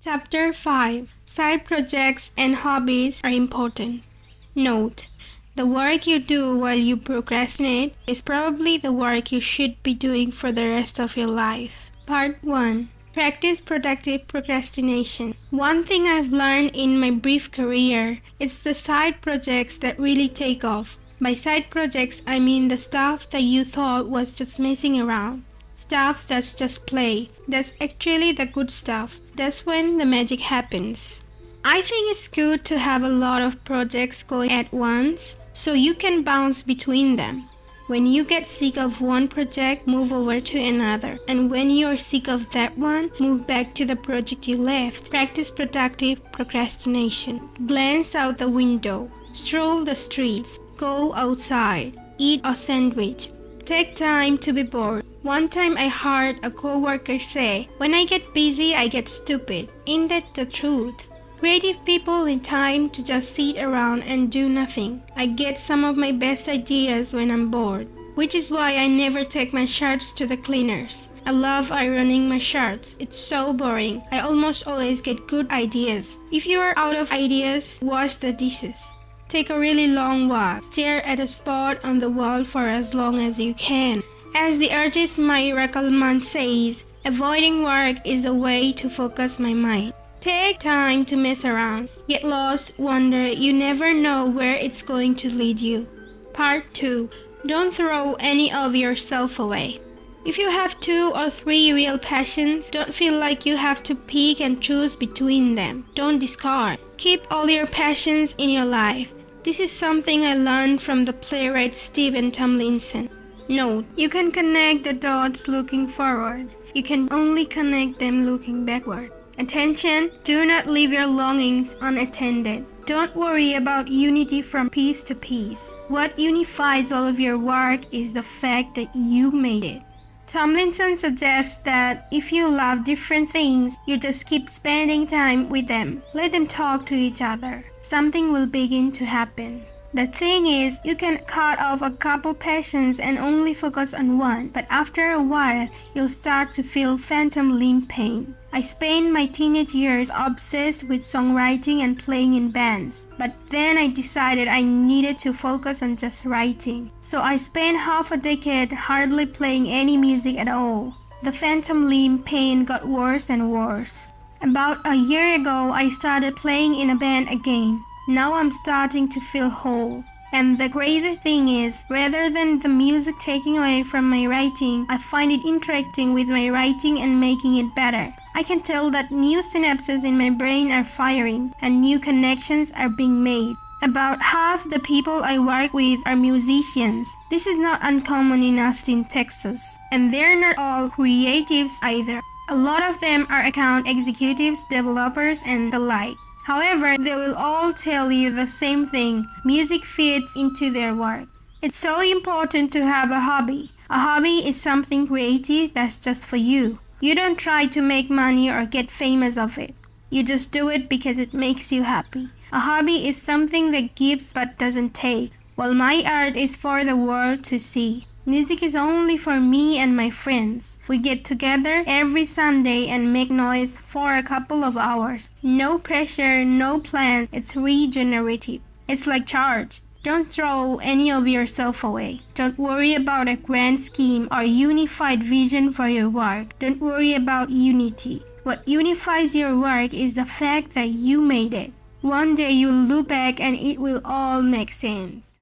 Chapter 5. Side projects and hobbies are important. Note: the work you do while you procrastinate is probably the work you should be doing for the rest of your life. Part 1. Practice productive procrastination. One thing I've learned in my brief career is the side projects that really take off. By side projects, I mean the stuff that you thought was just messing around. Stuff that's just play. That's actually the good stuff. That's when the magic happens. I think it's good to have a lot of projects going at once so you can bounce between them. When you get sick of one project, move over to another. And when you're sick of that one, move back to the project you left. Practice productive procrastination. Glance out the window. Stroll the streets. Go outside. Eat a sandwich. Take time to be bored. One time I heard a coworker say, "When I get busy, I get stupid." Ain't that the truth? Creative people need time to just sit around and do nothing. I get some of my best ideas when I'm bored, which is why I never take my shirts to the cleaners. I love ironing my shirts. It's so boring. I almost always get good ideas. If you are out of ideas, wash the dishes. Take a really long walk. Stare at a spot on the wall for as long as you can. As the artist Miracle Man says, avoiding work is a way to focus my mind. Take time to mess around. Get lost, wander. You never know where it's going to lead you. Part 2. Don't throw any of yourself away. If you have 2 or 3 real passions, don't feel like you have to pick and choose between them. Don't discard. Keep all your passions in your life. This is something I learned from the playwright Stephen Tomlinson. Note: you can connect the dots looking forward. You can only connect them looking backward. Attention: do not leave your longings unattended. Don't worry about unity from piece to piece. What unifies all of your work is the fact that you made it. Tomlinson suggests that if you love different things, you just keep spending time with them. Let them talk to each other. Something will begin to happen. The thing is, you can cut off a couple passions and only focus on one, but after a while, you'll start to feel phantom limb pain. I spent my teenage years obsessed with songwriting and playing in bands, but then I decided I needed to focus on just writing. So I spent half a decade hardly playing any music at all. The phantom limb pain got worse and worse. About a year ago, I started playing in a band again. Now I'm starting to feel whole. And the crazy thing is, rather than the music taking away from my writing, I find it interacting with my writing and making it better. I can tell that new synapses in my brain are firing and new connections are being made. About half the people I work with are musicians. This is not uncommon in Austin, Texas. And they're not all creatives either. A lot of them are account executives, developers, and the like. However, they will all tell you the same thing: music fits into their work. It's so important to have a hobby. A hobby is something creative that's just for you. You don't try to make money or get famous of it. You just do it because it makes you happy. A hobby is something that gives but doesn't take, while my art is for the world to see. Music is only for me and my friends. We get together every Sunday and make noise for a couple of hours. No pressure, no plan. It's regenerative. It's like charge. Don't throw any of yourself away. Don't worry about a grand scheme or unified vision for your work. Don't worry about unity. What unifies your work is the fact that you made it. One day you'll look back and it will all make sense.